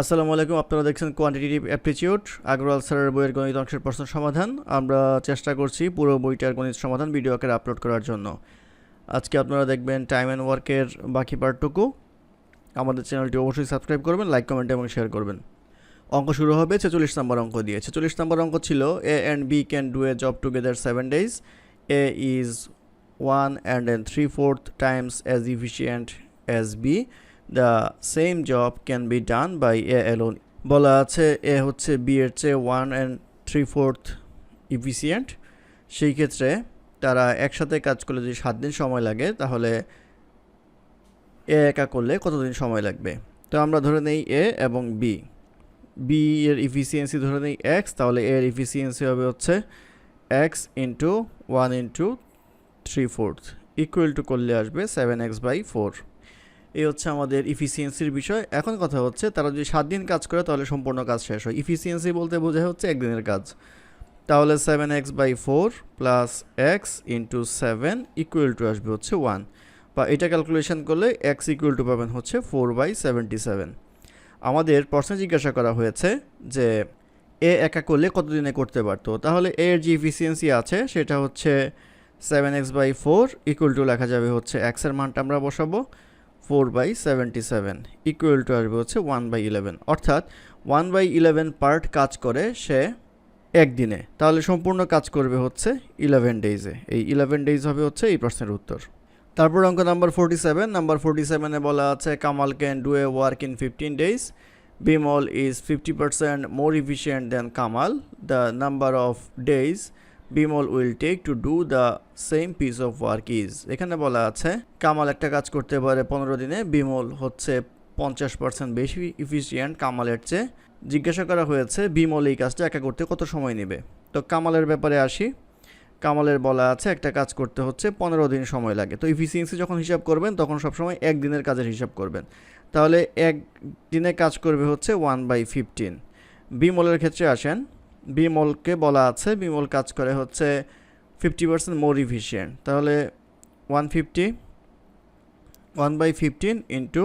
আসসালামু আলাইকুম। আপনারা দেখছেন কোয়ান্টিটেটিভ অ্যাপটিটিউড আগরওয়াল স্যারের বইয়ের গণিত অংশের প্রশ্ন সমাধান। আমরা চেষ্টা করছি পুরো বইটার গণিত সমাধান ভিডিও আকারে আপলোড করার জন্য। আজকে আপনারা দেখবেন টাইম অ্যান্ড ওয়ার্কের বাকি পার্টটুকু। আমাদের চ্যানেলটি অবশ্যই সাবস্ক্রাইব করবেন, লাইক কমেন্ট এবং শেয়ার করবেন। অঙ্ক শুরু হবে 46 নম্বর অঙ্ক দিয়ে। 46 নম্বর অঙ্ক ছিল A and B can do a job together 7 days. A is 1 3/4 times as efficient as B. The same job can be done by A alone. বলা আছে এ হচ্ছে বি এর চেয়ে 1 3/4 ইফিসিয়েন্ট। সেই ক্ষেত্রে তারা একসাথে কাজ করলে যদি 7 দিন সময় লাগে, তাহলে এ একা করলে কতদিন সময় লাগবে। তো আমরা ধরে নেই এ এবং বি। বি এর ইফিসিয়েন্সি ধরে নেই এক্স, তাহলে এর ইফিসিয়েন্সি হবে হচ্ছে এক্স ইন্টু 1 × 3/4 ইকুয়াল টু করলে আসবে 7x/4। এই হচ্ছে আমাদের ইফিসিয়েন্সির বিষয়। এখন কথা হচ্ছে তারা যদি 7 দিন কাজ করে তাহলে সম্পূর্ণ কাজ শেষ হয়। ইফিসিয়েন্সি বলতে বোঝা হচ্ছে একদিনের কাজ। তাহলে 7x/4 plus x into 7 equal to আসবে হচ্ছে 1, বা এটা ক্যালকুলেশন করলে এক্স ইকুয়াল টু পাবেন হচ্ছে 4/77। আমাদের প্রশ্নে জিজ্ঞাসা করা হয়েছে যে এ একা করলে কতদিনে করতে পারতো। তাহলে এর যে ইফিসিয়েন্সি আছে সেটা হচ্ছে 7x/4 ইকুয়াল টু লেখা যাবে হচ্ছে এক্সের মানটা আমরা বসাবো 4/77 ইকুয়াল টু আসবে হচ্ছে 1/11। অর্থাৎ 1/11 পার্ট কাজ করে সে একদিনে, তাহলে সম্পূর্ণ কাজ করবে হচ্ছে 11 ডেইজে। এই 11 ডেইজ হবে হচ্ছে এই প্রশ্নের উত্তর। তারপর অঙ্ক নাম্বার 47। নাম্বার 47-এ বলা আছে Kamal can do a work in 15 days. Bimal is 50% more efficient than Kamal. The number of days Bimal will take to do the same piece of work is. এখানে বলা আছে কামাল একটা কাজ করতে পারে 15 দিনে, বিমল হচ্ছে 50% বেশি এফিশিয়েন্ট কামালের চেয়ে। জিজ্ঞাসা করা হয়েছে বিমল এই কাজটা একা করতে কত সময় নেবে। তো কামালের ব্যাপারে আসি। কামালের বলা আছে একটা কাজ করতে হচ্ছে 15 দিন সময় লাগে। তো ইফিসিয়েন্সি যখন হিসাব করবেন তখন সবসময় একদিনের কাজের হিসাব করবেন। তাহলে এক দিনে কাজ করবে হচ্ছে 1/15। বিমলের ক্ষেত্রে আসেন। বিমলকে বলা আছে বিমল কাজ করে হচ্ছে 50% মোর এফিশিয়েন্ট। তাহলে 1/15 ইন্টু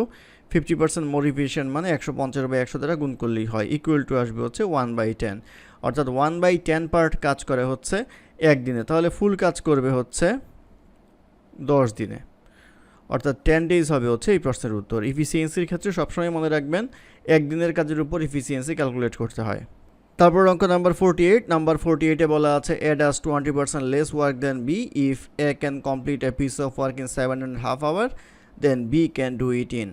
50% মোর এফিশিয়েন্ট মানে 150/100 দ্বারা গুণ করলেই হয়, ইকুয়াল টু আসবে হচ্ছে 1/10। অর্থাৎ 1/10 পার্ট কাজ করে হচ্ছে একদিনে। তাহলে ফুল কাজ করবে হচ্ছে 10 দিনে, অর্থাৎ 10 ডেজ হবে হচ্ছে এই প্রশ্নের উত্তর। ইফিসিয়েন্সির ক্ষেত্রে সবসময় মনে রাখবেন একদিনের কাজের উপর ইফিসিয়েন্সি ক্যালকুলেট করতে হয়। তারপর অঙ্ক নাম্বার 48। নাম্বার 48-এ বলা আছে A does 20% less work than B. If A can complete a piece of work in 7.5 hours, then B can do it in.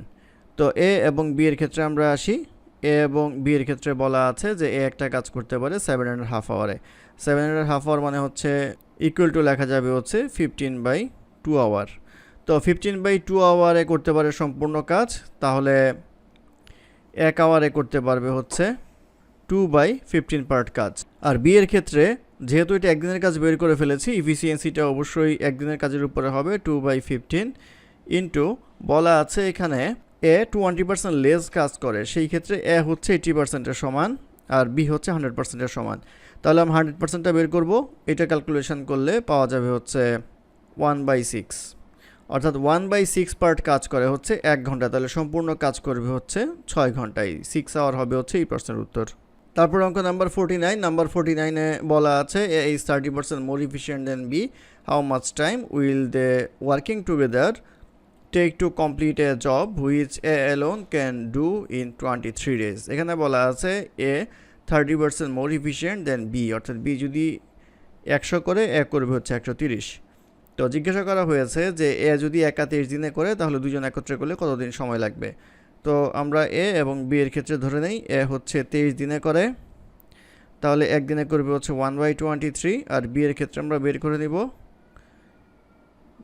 তো এ এবং বি এর ক্ষেত্রে আমরা আসি। এ এবং বি এর ক্ষেত্রে বলা আছে যে এ একটা কাজ করতে পারে 7.5 hours। 7.5 hours মানে হচ্ছে ইকুয়াল টু লেখা যাবে হচ্ছে 15/2 hours। তো 15/2 hours করতে পারে সম্পূর্ণ কাজ, তাহলে 1 hour করতে পারবে হচ্ছে 2/15 পার্ট কাজ। আর বি এর ক্ষেত্রে যেহেতু এটা একদিনের কাজ বের করে ফেলেছি, ইফিসিয়েন্সিটা অবশ্যই একদিনের কাজের উপরে হবে 2/15 ইন্টু বলা আছে এখানে এ 20% লেস কাজ করে, সেই ক্ষেত্রে এ হচ্ছে 80%-এর সমান আর বি হচ্ছে 100%-এর সমান। তাহলে আমি 100%টা বের করব। এটা ক্যালকুলেশন করলে পাওয়া যাবে হচ্ছে 1/6। অর্থাৎ 1/6 পার্ট কাজ করে হচ্ছে 1 ঘন্টা, তাহলে সম্পূর্ণ কাজ করবে হচ্ছে 6 ঘন্টায়। 6 hours হবে হচ্ছে এই প্রশ্নের উত্তর। তারপর অঙ্ক নাম্বার 49। নাম্বার 49-এ বলা আছে A is 30% more efficient than B. How much time will they working together take to complete a job which A alone can do in 23 days। এখানে বলা আছে A 30% more efficient than B, অর্থাৎ B যদি 100 করে এ করবে হচ্ছে 130। তো জিজ্ঞাসা করা হয়েছে যে এ যদি একা 23 দিনে করে তাহলে দুজন একত্রে করলে কতদিন সময় লাগবে। তো আমরা এ এবং বি এর ক্ষেত্রে ধরে নেই এ হচ্ছে 23 দিনে করে, তাহলে একদিনে করবে হচ্ছে 1/23। আর বি এর ক্ষেত্রে আমরা বের করে নিব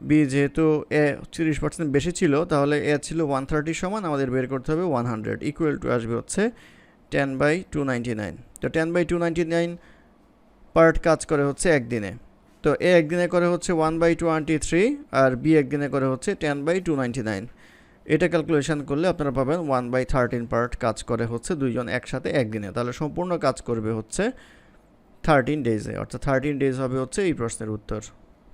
বি যেহেতু এ 30% বেশি ছিল, তাহলে এ ছিল 130 সমান, আমাদের বের করতে হবে 100 ইকুয়াল টু আসবে হচ্ছে 10/299। তো 10/299 পার্ট কাজ করে হচ্ছে একদিনে। তো এ একদিনে করে হচ্ছে 1/23 আর বি একদিনে করে হচ্ছে 10/299। এটা ক্যালকুলেশন করলে আপনারা পাবেন 1/13 পার্ট কাজ করে হচ্ছে দুইজন একসাথে একদিনে। তাহলে সম্পূর্ণ কাজ করবে হচ্ছে 13 ডেজে, অর্থাৎ 13 ডেজ হবে হচ্ছে এই প্রশ্নের উত্তর।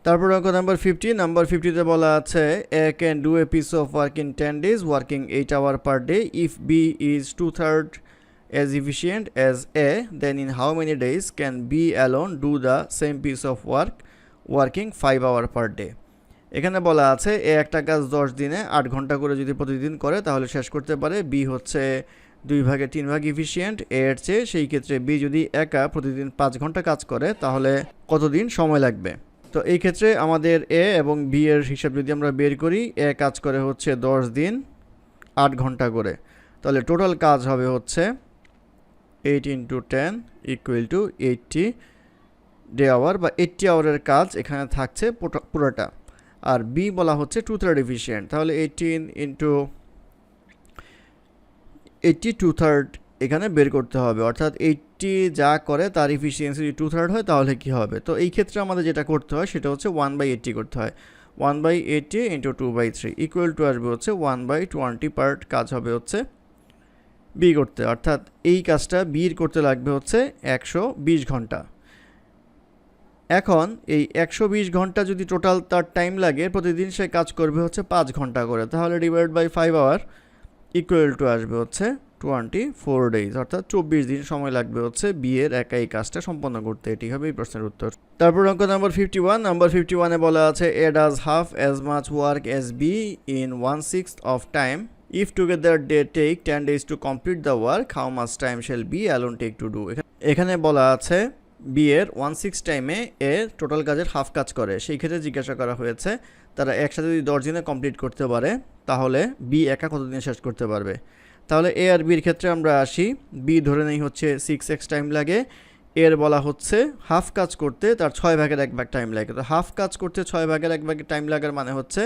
তারপর অঙ্ক নাম্বার 50। নাম্বার 50-তে বলা আছে A can do a piece of work in 10 days working 8 hours per day if B is 2/3 as efficient as A, then in how many days can B alone do the same piece of work working 5 hours per day? এখানে বলা আছে এ একটা কাজ 10 দিনে 8 ঘন্টা করে যদি প্রতিদিন করে তাহলে শেষ করতে পারে। বি হচ্ছে 2 ভাগে 3 ভাগ এফিশিয়েন্ট এর চেয়ে, সেই ক্ষেত্রে বি যদি একা প্রতিদিন 5 ঘন্টা কাজ করে তাহলে কতদিন সময় লাগবে? তো এই ক্ষেত্রে আমাদের এ এবং বি এর হিসাব যদি আমরা বের করি, এ কাজ করে হচ্ছে 10 দিন 8 ঘন্টা করে, তাহলে টোটাল কাজ হবে হচ্ছে 8 × 10 = 80 ডে আওয়ার বা 80 আওয়ারের কাজ এখানে থাকছে পুরোটা। আর বি বলা হচ্ছে 2/3 এফিশিয়েন্ট, তাহলে 18 × 80 2/3 এখানে বের করতে হবে, অর্থাৎ 80 যা করে তার এফিসিয়েন্সি যদি 2/3 হয় তাহলে কি হবে? তো এই ক্ষেত্রে আমাদের যেটা করতে হয় সেটা হচ্ছে 1/80 করতে হয়। 1/80 × 2/3 = আসবে হচ্ছে 1/20 পার্ট কাজ হবে হচ্ছে বি করতে, অর্থাৎ এই কাজটা বির করতে লাগবে হচ্ছে 120 ঘন্টা। এখন এই 120 ঘন্টা যদি টোটাল তার টাইম লাগে, প্রতিদিন সে কাজ করবে হচ্ছে 5 ঘন্টা করে, তাহলে /5 আওয়ার = আসবে হচ্ছে 24 ডেজ, অর্থাৎ 24 দিন সময় লাগবে হচ্ছে বি এর একা এই কাজটা সম্পন্ন করতে। এটি হবে এই প্রশ্নের উত্তর। তারপর অঙ্ক নাম্বার 51। নাম্বার 51-এ বলা আছে A does half as much work as B in 1/6 of time. If together they take 10 days to complete the work, how much time shall B alone take to do? এখানে বলা আছে B এর 1/6 টাইমে এ total কাজের half কাজ করে, সেই ক্ষেত্রে জিজ্ঞাসা করা হয়েছে তারা একসাথে যদি 10 দিনে কমপ্লিট করতে পারে তাহলে বি একা কতদিনে শেষ করতে পারবে। তাহলে এ আর বির ক্ষেত্রে আমরা আসি, বি ধরে নেই হচ্ছে 6x টাইম লাগে, এর বলা হচ্ছে হাফ কাজ করতে তার 6 ভাগের 1 ভাগ টাইম লাগে। তো হাফ কাজ করতে 6 ভাগের 1 ভাগ টাইম লাগার মানে হচ্ছে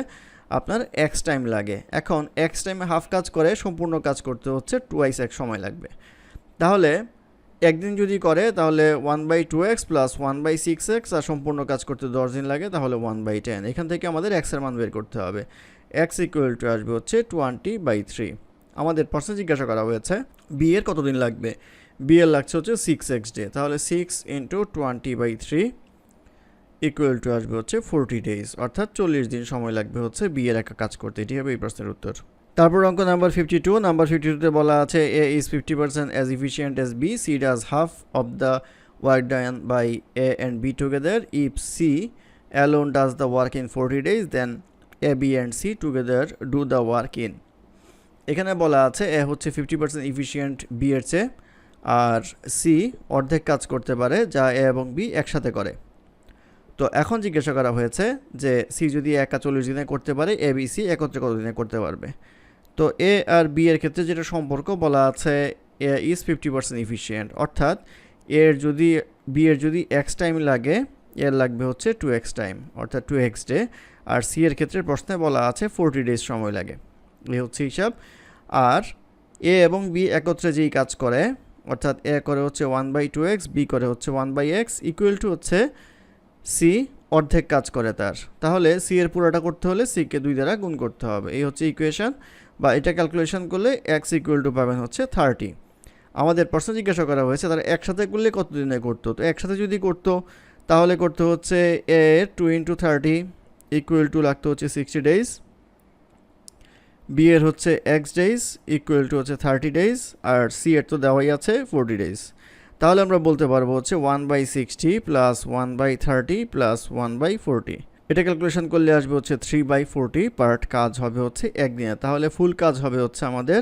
আপনার এক্স টাইম লাগে। এখন এক্স টাইমে হাফ কাজ করে সম্পূর্ণ কাজ করতে হচ্ছে 2x সময় লাগবে। তাহলে একদিন যদি করে তাহলে 1/2x + 1/6x, আর সম্পূর্ণ কাজ করতে 10 দিন লাগে, তাহলে 1/10। এখান থেকে আমাদের x এর মান বের করতে হবে। x = আসবে হচ্ছে 20/3। আমাদের প্রশ্নে জিজ্ঞাসা করা হয়েছে বি এর কতদিন লাগবে, বি এর লাগছে হচ্ছে 6x ডে, তাহলে 6 × 20/3 = আসবে হচ্ছে 40 ডেজ, অর্থাৎ 40 দিন সময় লাগবে হচ্ছে বি এর একা কাজ করতে। এটি হবে এই প্রশ্নের উত্তর। তারপর অঙ্ক নাম্বার 52। নাম্বার 52-তে বলা আছে A is 50% as efficient as B, C does half of the work done by A and B together. If C alone does the work in 40 days, then A, B and C together do the work in। এখানে বলা আছে এ হচ্ছে 50% efficient B এর চেয়ে, আর C অর্ধেক কাজ করতে পারে যা এ এবং বি একসাথে করে। তো এখন জিজ্ঞাসা করা হয়েছে যে সি যদি একা 40 দিনে করতে পারে, এ বি সি একত্রে কত দিনে করতে পারবে? তো এ আর বি এর ক্ষেত্রে যেটা সম্পর্ক বলা আছে এ ইজ 50% এফিশিয়েন্ট, অর্থাৎ বি এর যদি এক্স টাইম লাগে, এর লাগবে হচ্ছে 2x টাইম, অর্থাৎ 2x ডে। আর সি এর ক্ষেত্রে প্রশ্নে বলা আছে 40 ডেজ সময় লাগে, এই হচ্ছে হিসাব। আর এ এবং বি একত্রে যেই কাজ করে, অর্থাৎ এ করে হচ্ছে 1/2x, বি করে হচ্ছে 1/x, = হচ্ছে সি অর্ধেক কাজ করে তার, তাহলে সি এর পুরোটা করতে হলে সিকে 2 দ্বারা গুণ করতে হবে। এই হচ্ছে ইকুয়েশন, বা এটা ক্যালকুলেশন করলে x = পাবেন হচ্ছে 30। আমাদের প্রশ্ন জিজ্ঞাসা করা হয়েছে তারা একসাথে করলে কত দিনে করতো। তো একসাথে যদি করতো তাহলে করতে হচ্ছে এ 2 × 30 = লাগতো হচ্ছে 60 ডেজ, বি এর হচ্ছে x ডেজ = হচ্ছে 30 ডেজ, আর সি এর তো দেওয়াই আছে 40 ডেজ। তাহলে আমরা বলতে পারবো হচ্ছে 1/60 + 1/30 + 1/40। এটা ক্যালকুলেশন করলে আসবে হচ্ছে 3/40 পার্ট কাজ হবে হচ্ছে একদিনে, তাহলে ফুল কাজ হবে হচ্ছে আমাদের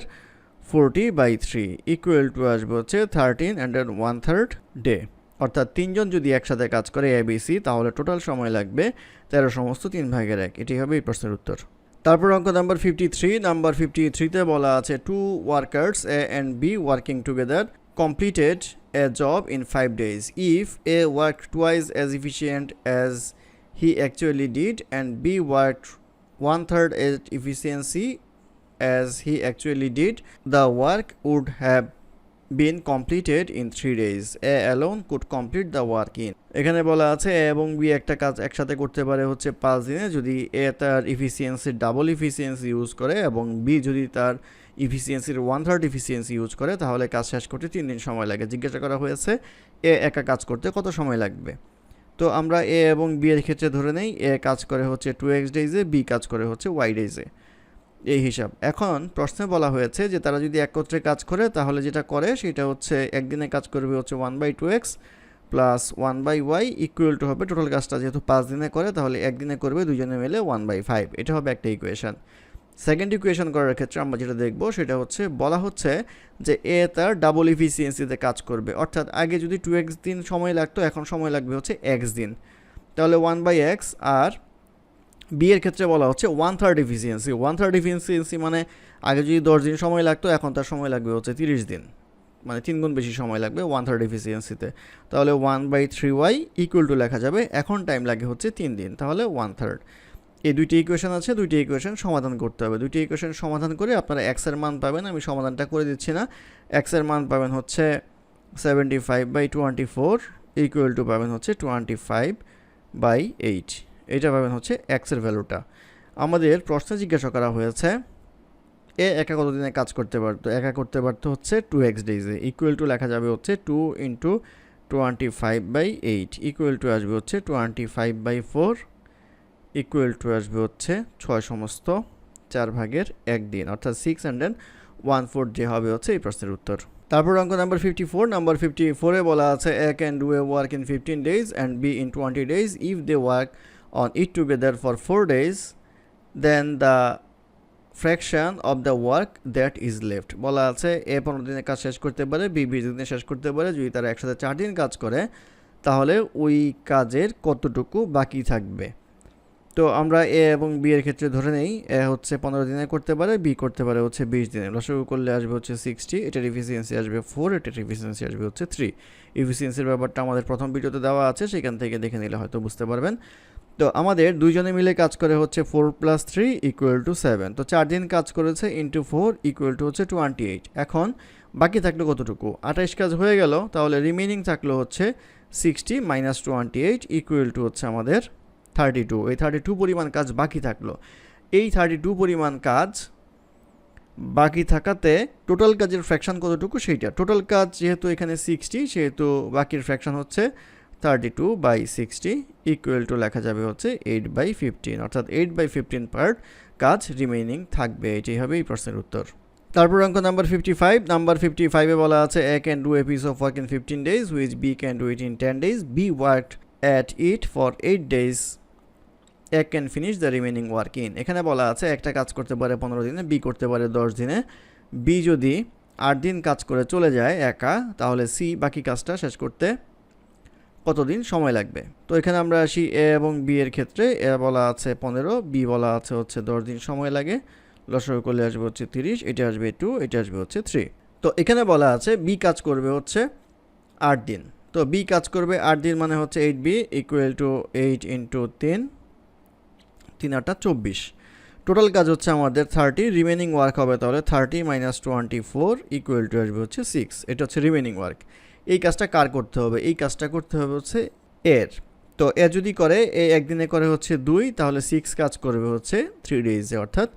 40/3 = আসবে হচ্ছে 13 1/3 ডে। অর্থাৎ তিনজন যদি একসাথে কাজ করে এ বি সি, তাহলে টোটাল সময় লাগবে 13 সমস্ত 3 ভাগের 1। এটি হবে এই প্রশ্নের উত্তর। তারপর অঙ্ক নাম্বার 53। নাম্বার 53-তে বলা আছে two workers A and B working together completed a job in 5 days. If A worked twice as efficient as he actually did and B worked 1/3 as efficiency as he actually did, the work would have been completed in 3 days. A alone could complete the work in। এখানে বলা আছে এ এবং B একটা কাজ একসাথে করতে পারে হচ্ছে 5 দিনে যদি এ তার এফিসিয়েন্সি ডাবল এফিসিয়েন্সি ইউজ করে এবং বি যদি তার এফিসিয়েন্সির 1/3 এফিসিয়েন্সি ইউজ করে, তাহলে কাজ শেষ করতে 3 দিন সময় লাগে। জিজ্ঞাসা করা হয়েছে এ একা কাজ করতে কত সময় লাগবে। তো আমরা এ এবং বি এর ক্ষেত্রে ধরে নেই এ কাজ করে হচ্ছে 2x ডেজে, বি কাজ করে হচ্ছে y ডেজে। এই হিসাব। এখন প্রশ্নে বলা হয়েছে যে তারা যদি একত্রে কাজ করে তাহলে যেটা করে সেটা হচ্ছে একদিনে কাজ করবে হচ্ছে 1/2x plus 1/y equal to হবে টোটাল কাজটা যেহেতু 5 দিনে করে তাহলে একদিনে করবে দুজনে মিলে 1/5। এটা হবে একটা ইকুয়েশন। সেকেন্ড ইকুয়েশন করার ক্ষেত্রে আমরা যেটা দেখব সেটা হচ্ছে বলা হচ্ছে যে এ তার ডাবল ইফিসিয়েন্সিতে কাজ করবে, অর্থাৎ আগে যদি 2x দিন সময় লাগতো এখন সময় লাগবে হচ্ছে x দিন, তাহলে 1/x। আর বি এর ক্ষেত্রে বলা হচ্ছে 1/3 ইফিসিয়েন্সি। 1/3 ইফিসিয়েন্সি মানে আগে যদি 10 দিন সময় লাগতো এখন তার সময় লাগবে হচ্ছে 30 দিন, মানে 3 গুণ বেশি সময় লাগবে 1/3 এফিসিয়েন্সিতে। তাহলে 1/3y ইকুয়াল টু লেখা যাবে এখন টাইম লাগে হচ্ছে 3 দিন, তাহলে 1/3। এই দুইটি ইকুয়েশন আছে, দুইটি ইকুয়েশন সমাধান করতে হবে। দুইটি ইকুয়েশন সমাধান করে আপনারা x এর মান পাবেন, আমি সমাধানটা করে দিচ্ছি না। x এর মান পাবেন হচ্ছে 75/24 ইকুয়াল টু পাবেন হচ্ছে 25/8। এটা পাবেন হচ্ছে x এর ভ্যালুটা। আমাদের প্রশ্নে জিজ্ঞাসা করা হয়েছে এ একা কতদিনে কাজ করতে পারতো, একা করতে পারতো হচ্ছে 2x ডেজে। ইকুয়াল টু লেখা যাবে হচ্ছে 2 × 25/8 ইকুয়াল টু আসবে হচ্ছে 25/4 ইকুয়াল টু আসবে হচ্ছে 6 সমস্ত 4 ভাগের 1 দিন, অর্থাৎ 6 যে হবে হচ্ছে এই প্রশ্নের উত্তর। তারপর অঙ্ক নাম্বার 54। নাম্বার 54-এ বলা আছে A can do a work in 15 days and B in 20 days if they work on it together for 4 days then the fraction of the work that is left। বলা আছে এ 15 দিনে কাজ শেষ করতে পারে, বি 20 দিনে শেষ করতে পারে। যদি তারা একসাথে 4 দিন কাজ করে তাহলে ওই কাজের কতটুকু বাকি থাকবে। তো আমরা এ এবং বি এর ক্ষেত্রে ধরে নেই এ হচ্ছে 15 দিনে করতে পারে, বি করতে পারে হচ্ছে 20 দিনে। লসাগু করলে আসবে হচ্ছে 60, এটার এফিসিয়েন্সি আসবে 4, এটার এফিসিয়েন্সি আসবে হচ্ছে 3। এফিসিয়েন্সির ব্যাপারটা আমাদের প্রথম ভিডিওতে দেওয়া আছে, সেখান থেকে দেখে নিলে হয়তো বুঝতে পারবেন। তো আমাদের দুইজনে মিলে কাজ করে হচ্ছে 4 + 3 = 7। তো 4 দিন কাজ করেছে ইন্টু 4 ইকুয়াল টু হচ্ছে 28। এখন বাকি থাকলো কতটুকু, 28 কাজ হয়ে গেল, তাহলে রিমেনিং থাকলো হচ্ছে 60 - 28 ইকুয়াল টু হচ্ছে আমাদের 32। এই 32 পরিমাণ কাজ বাকি থাকলো। এই 32 পরিমাণ কাজ বাকি থাকাতে টোটাল কাজের ফ্র্যাকশন কতটুকু সেইটা, টোটাল কাজ যেহেতু এখানে 60 সেহেতু বাকির ফ্র্যাকশন হচ্ছে 32/60 ইকুয়াল টু লেখা যাবে হচ্ছে 8/15, অর্থাৎ 8/15 পার্ট কাজ রিমেইনিং থাকবে। এটাই হবে এই প্রশ্নের উত্তর। তারপর অঙ্ক নাম্বার 55। নাম্বার 55-এ বলা আছে A can do a piece of work in 15 days which B can do it in 10 days। B worked at it for 8 days, A can finish the remaining work in. এখানে বলা আছে একটা কাজ করতে পারে 15 দিনে, বি করতে পারে 10 দিনে। বি যদি 8 দিন কাজ করে চলে যায় একা, তাহলে সি বাকি কাজটা শেষ করতে কতদিন সময় লাগবে। তো এখানে আমরা আসি এ এবং বি এর ক্ষেত্রে। এ বলা আছে 15, বি বলা আছে হচ্ছে 10 দিন সময় লাগে। লসাগু করলে আসবে হচ্ছে 30, এটা আসবে 2, এটা আসবে হচ্ছে 3। তো এখানে বলা আছে বি কাজ করবে হচ্ছে 8 দিন। তো বি কাজ করবে 8 দিন মানে হচ্ছে 8b ইকুয়াল টু 8 × 3, 3 × 8 = 24। টোটাল কাজ হচ্ছে আমাদের 30, রিমেনিং ওয়ার্ক হবে তাহলে 30 - 24 ইকুয়াল টু আসবে হচ্ছে 6। এটা হচ্ছে রিমেনিং ওয়ার্ক। এই কাজটা কার করতে হবে, এই কাজটা করতে হবে হচ্ছে এর। তো এ যদি করে এ একদিনে করে হচ্ছে 2, তাহলে 6 কাজ করবে হচ্ছে 3 ডেজে, অর্থাৎ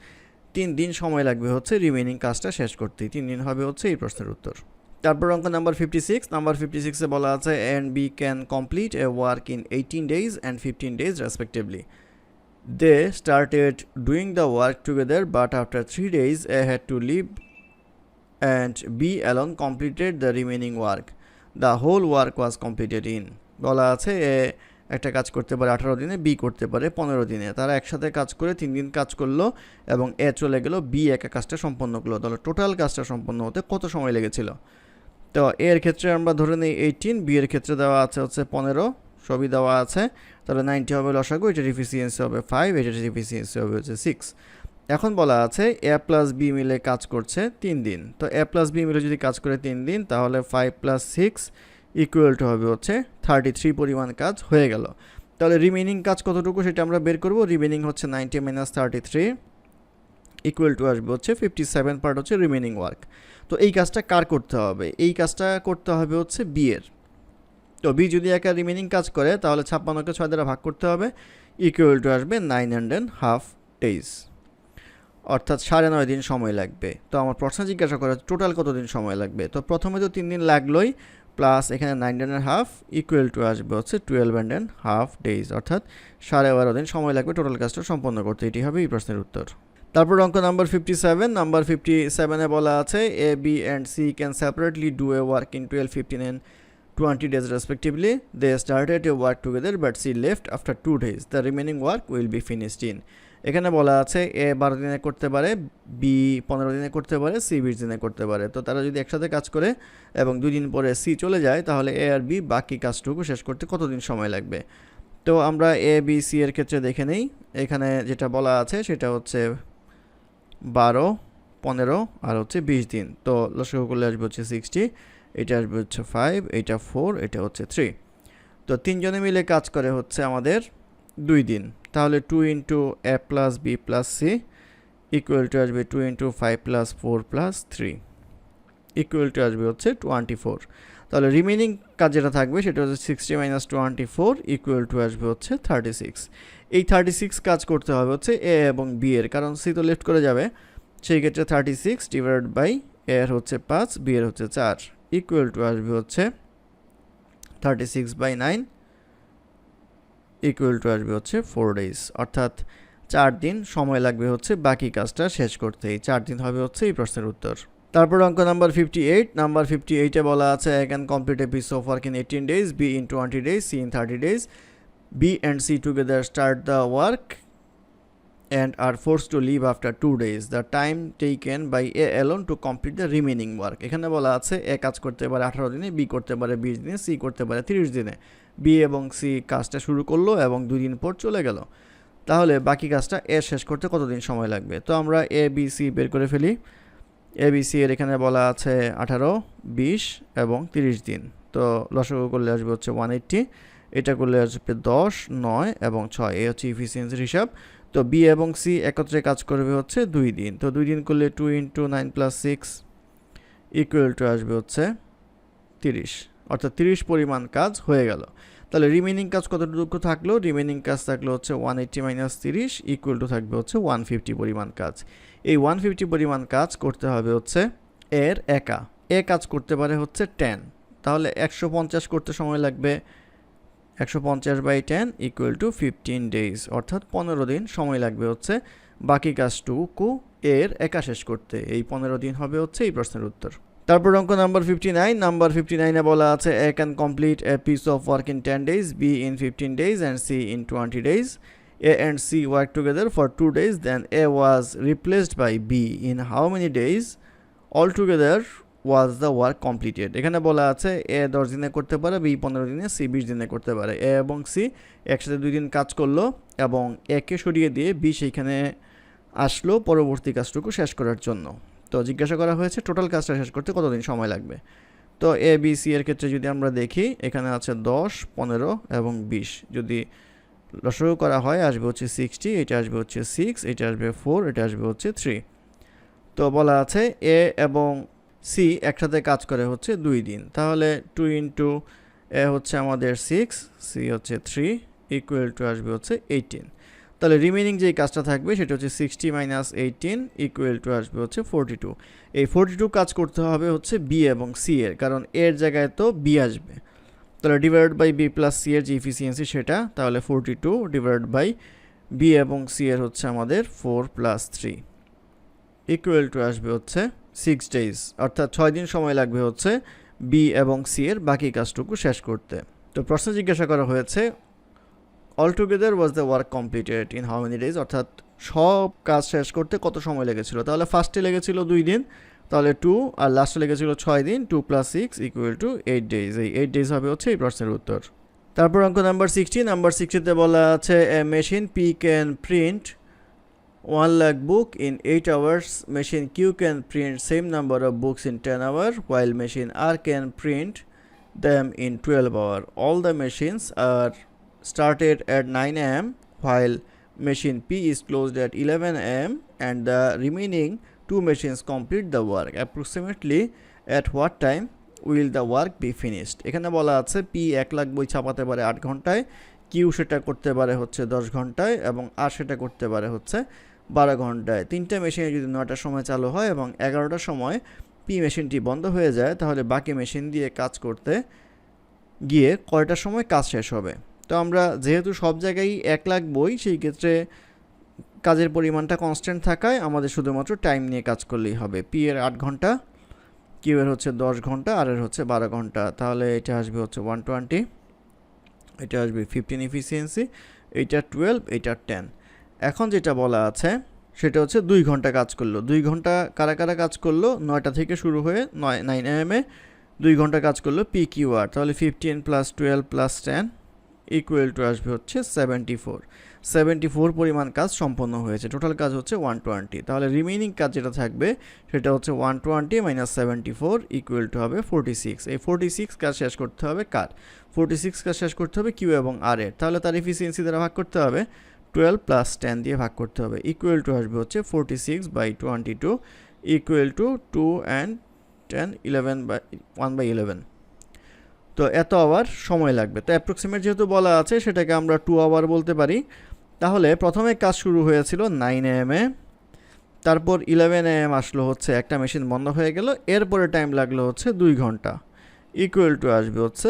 3 দিন সময় লাগবে হচ্ছে রিমেনিং কাজটা শেষ করতে। 3 দিন হবে হচ্ছে এই প্রশ্নের উত্তর। তারপর অঙ্ক নাম্বার 56। নাম্বার 56-এ বলা আছে and B can complete a work in 18 days and 15 days respectively. They started doing the work together but after 3 days A had to leave and B alone completed the remaining work. The whole work was completed in। বলা আছে এ একটা কাজ করতে পারে 18 দিনে, B করতে পারে 15 দিনে। তারা একসাথে কাজ করে 3 দিন কাজ করলো এবং এ চলে গেল, বি একা কাজটা সম্পন্ন করলো। তাহলে টোটাল কাজটা সম্পন্ন হতে কত সময় লেগেছিল। তো এর ক্ষেত্রে আমরা ধরে নিই 18, বি এর ক্ষেত্রে দেওয়া আছে হচ্ছে 15, সবই দেওয়া আছে। তাহলে 90 হবে লসাগু, এটার এফিসিয়েন্সি হবে 5, এটার এফিসিয়েন্সি হবে হচ্ছে 6। এখন বলা আছে এ প্লাস বি মিলে কাজ করছে 3 দিন। তো এ প্লাস বি মিলে যদি কাজ করে 3 দিন তাহলে 5 + 6 ইকুয়াল টু হবে হচ্ছে 33 পরিমাণ কাজ হয়ে গেল। তাহলে রিমেনিং কাজ কতটুকু সেটা আমরা বের করব। রিমেনিং হচ্ছে 90 - 33 ইকুয়াল টু আসবে হচ্ছে 57 পার্ট হচ্ছে রিমেনিং ওয়ার্ক। তো এই কাজটা কার করতে হবে, এই কাজটা করতে হবে হচ্ছে বি এর। তো বি যদি একা রিমেনিং কাজ করে তাহলে 56কে 6 দ্বারা ভাগ করতে হবে, ইকুয়াল টু আসবে 9.5 days, অর্থাৎ 9.5 দিন সময় লাগবে। তো আমার প্রশ্ন জিজ্ঞাসা করে টোটাল কত দিন সময় লাগবে। তো প্রথমে তো 3 দিন লাগলোই, প্লাস এখানে 9.5 ইকুয়াল টু আসবে হচ্ছে 12.5 days, অর্থাৎ 12.5 দিন সময় লাগবে টোটাল কাজটা সম্পন্ন করতে। এটি হবে এই প্রশ্নের উত্তর। তারপর অঙ্ক নাম্বার 57, নাম্বার 57 এ বলা আছে A B and C can separately do a work in 12, 15 and 20 days respectively. They started a work together but C left after 2 days. The remaining work will be finished in. এখানে বলা আছে এ 12 দিনে করতে পারে, B 15 দিনে করতে পারে, C 20 দিনে করতে পারে। তো তারা যদি একসাথে কাজ করে এবং 2 দিন পরে সি চলে যায় তাহলে এ আর বি বাকি কাজটুকু শেষ করতে কতদিন সময় লাগবে। তো আমরা এ বি সি এর ক্ষেত্রে দেখে নেই। এখানে যেটা বলা আছে সেটা হচ্ছে 12, 15 আর হচ্ছে 20 দিন। তো লসাগু করলে আসবে হচ্ছে 60, এটা আসবে হচ্ছে 5, এটা 4, এটা হচ্ছে 3। তো তিনজনে মিলে কাজ করে হচ্ছে আমাদের 2 দিন। তাহলে 2 into A plus B plus C equal to আসবে 2 into 5 plus 4 plus 3 equal to আসবে হচ্ছে 24। তাহলে রিমেনিং কাজ যেটা থাকবে সেটা হচ্ছে 60 মাইনাস 24 ইকুয়াল টু আসবে হচ্ছে 36। এই 36 কাজ করতে হবে হচ্ছে এ এবং বি এর, কারণ সি তো লেফট করে যাবে, সেই ক্ষেত্রে 36 ডিভাইড বাই এ এর হচ্ছে 5, বি এর হচ্ছে 4 ইকুয়াল টু আসবে হচ্ছে 36/9 ইকুয়াল টু আসবে হচ্ছে 4 ডেজ, অর্থাৎ 4 দিন সময় লাগবে হচ্ছে বাকি কাজটা শেষ করতে। এই 4 দিন হবে হচ্ছে এই প্রশ্নের উত্তর। তারপর অঙ্ক নাম্বার 58, নাম্বার 58 এ বলা আছে I can complete a piece of work in 18 days, B in 20 days, C in 30 days. B and C together start the work and are forced to leave after 2 days. The time taken by A alone to complete the remaining work. এখানে বলা আছে এ কাজ করতে পারে 18 দিনে, B করতে পারে 20 দিনে, সি করতে পারে 30 দিনে। বি এবং সি কাজটা শুরু করলো এবং 2 দিন পর চলে গেল। তাহলে বাকি কাজটা এ শেষ করতে কতদিন সময় লাগবে? তো আমরা এ বি সি বের করে ফেলি। এ বি সি এর এখানে বলা আছে 18, 20 এবং 30 দিন। তো লসাগু করলে আসবে হচ্ছে 180, এটা করলে আসবে 10, 9 এবং 6। এই হচ্ছে ইফিসিয়েন্সির হিসাব। তো বি এবং সি একত্রে কাজ করবে হচ্ছে 2 দিন। তো 2 দিন করলে 2 ইন্টু 9 প্লাস 6 ইকুয়াল টু আসবে হচ্ছে 30, অর্থাৎ 30 পরিমাণ কাজ হয়ে গেল। তাহলে রিমেনিং কাজ কতটুকু থাকলো? রিমেনিং কাজ থাকলো হচ্ছে 180 মাইনাস 30 ইকুয়াল টু থাকবে হচ্ছে 150 পরিমাণ কাজ। এই 150 পরিমাণ কাজ করতে হবে হচ্ছে এর একা। এ কাজ করতে পারে হচ্ছে 10, তাহলে 150 করতে সময় লাগবে 150/10 ইকুয়াল টু 15 ডেজ, অর্থাৎ 15 দিন সময় লাগবে হচ্ছে বাকি কাজটুকু এর একা শেষ করতে। এই 15 দিন হবে হচ্ছে এই প্রশ্নের উত্তর। তারপর অঙ্ক নাম্বার 59, নাম্বার 59 এ বলা আছে A can complete a piece of work in 10 days, B in 15 days and C in 20 days. A and C worked together for 2 days, then A was replaced by B. In how many days altogether was the work completed? এখানে বলা আছে এ 10 দিনে করতে পারে, B 15 দিনে, C 20 দিনে করতে পারে। এ এবং সি একসাথে 2 দিন কাজ করলো এবং একে সরিয়ে দিয়ে বি সেইখানে আসলো পরবর্তী কাজটুকু শেষ করার জন্য। তো জিজ্ঞাসা করা হয়েছে টোটাল কাজটা শেষ করতে কতদিন সময় লাগবে। তো এ বি সি এর ক্ষেত্রে যদি আমরা দেখি এখানে আছে 10, 15 এবং 20। যদি লসাগু করা হয় আসবে হচ্ছে 60, এটা আসবে হচ্ছে 6, এটা আসবে 4, এটা আসবে হচ্ছে 3। তো বলা আছে এ এবং সি একসাথে কাজ করে হচ্ছে 2 দিন। তাহলে 2 ইন্টু এ হচ্ছে আমাদের 6, সি হচ্ছে 3 ইকুয়াল টু আসবে হচ্ছে 18। তাহলে রিমেনিং যেই কাজটা থাকবে সেটা হচ্ছে 60 মাইনাস 18 ইকুয়াল টু আসবে হচ্ছে 42। এই 42 কাজ করতে হবে হচ্ছে বি এবং সি এর, কারণ এর জায়গায় তো বি আসবে। তাহলে divide by B plus C এর যে ইফিসিয়েন্সি সেটা, তাহলে 42 ডিভাইড বাই বি এবং সি এর হচ্ছে আমাদের 4 প্লাস 3 ইকুয়াল টু আসবে হচ্ছে 6 ডেজ, অর্থাৎ 6 দিন সময় লাগবে হচ্ছে বি এবং সি এর বাকি কাজটুকু শেষ করতে। তো প্রশ্ন জিজ্ঞাসা করা হয়েছে all together was the work completed in how many days, অর্থাৎ সব কাজ শেষ করতে কত সময় লেগেছিল। তাহলে ফার্স্টে লেগেছিল 2 দিন, তাহলে 2, আর লাস্টে লেগেছিল 6 দিন, 2 প্লাস 6 ইকুয়াল টু 8 ডেজ। এই 8 ডেজ হবে হচ্ছে এই প্রশ্নের উত্তর। তারপর অঙ্ক নাম্বার 60, নাম্বার 60তে বলা আছে A machine P can print 1 lakh book in 8 hours. Machine Q can print same number of books in 10 hours, while machine R can print them in 12 hours. All the machines are started at 9 am, while machine P is closed at 11 am, and the remaining 2 machines complete the work. Approximately at what time will the work be finished? এখানে বলা আছে P 1 lakh বই ছাপাতে পারে 8 ঘন্টায়, Q সেটা করতে পারে হচ্ছে 10 ঘন্টায় এবং R সেটা করতে পারে হচ্ছে 12 ঘন্টায়। 3টা মেশিনে যদি 9টার সময় চালু হয় এবং 11টার সময় P মেশিনটি বন্ধ হয়ে যায়, তাহলে বাকি মেশিন দিয়ে কাজ করতে গিয়ে কয়টার সময় কাজ শেষ হবে। তো আমরা যেহেতু সব জায়গায় 1 লাখ বই, সেই ক্ষেত্রে কাজের পরিমাণটা কনস্ট্যান্ট থাকায় আমাদের শুধুমাত্র টাইম নিয়ে কাজ করলেই হবে। পি এর 8 ঘন্টা, কিউ এর হচ্ছে 10 ঘন্টা, আর এর হচ্ছে 12 ঘন্টা। তাহলে এটা আসবে হচ্ছে 120, এটা আসবে 15 এফিসিয়েন্সি, এইটা 12, এইটা 10। এখন যেটা বলা আছে সেটা হচ্ছে 2 ঘন্টা কাজ করলো। 2 ঘন্টা কারা কারা কাজ করলো? 9টা থেকে শুরু হয়ে 9 am এ 2 ঘন্টা কাজ করলো পি কিউ আর। তাহলে 15 প্লাস 12 প্লাস 10 ইকুয়াল টু আসবে হচ্ছে 74 পরিমাণ কাজ সম্পন্ন হয়েছে। টোটাল কাজ হচ্ছে 120। তাহলে রিমেইনিং কাজ যেটা থাকবে সেটা হচ্ছে 120 মাইনাস 74 ইকুয়াল টু হবে 46। এই 46 কাজ শেষ করতে হবে কার? 46 কাজ শেষ করতে হবে কিউ এবং আর এর। তাহলে তার এফিসিয়েন্সি দ্বারা ভাগ করতে হবে, 12 প্লাস 10 দিয়ে ভাগ করতে হবে, ইকুয়াল টু আসবে হচ্ছে 46/22 ইকুয়াল টু 2 and 10 1/11। তো এত আওয়ার সময় লাগবে। তো অ্যাপ্রক্সিমেট যেহেতু বলা আছে সেটাকে আমরা 2 আওয়ার বলতে পারি। তাহলে প্রথমে কাজ শুরু হয়েছিল 9 am এ, তারপর 11 am আসলো হচ্ছে একটা মেশিন বন্ধ হয়ে গেল, এরপরে টাইম লাগলো হচ্ছে 2 ঘন্টা, ইকুয়াল টু আসবে হচ্ছে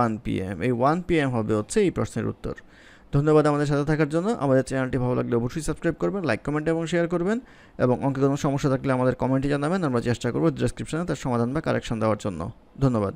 1 pm। এই 1 pm হবে হচ্ছে এই প্রশ্নের উত্তর। ধন্যবাদ আমাদের সাথে থাকার জন্য। আমাদের চ্যানেলটি ভালো লাগলে অবশ্যই সাবস্ক্রাইব করবেন, লাইক কমেন্ট এবং শেয়ার করবেন, এবং অঙ্কে কোনো সমস্যা থাকলে আমাদের কমেন্টে জানাবেন। আমরা চেষ্টা করব ডেসক্রিপশনে তার সমাধান বা কারেকশন দেওয়ার জন্য। ধন্যবাদ।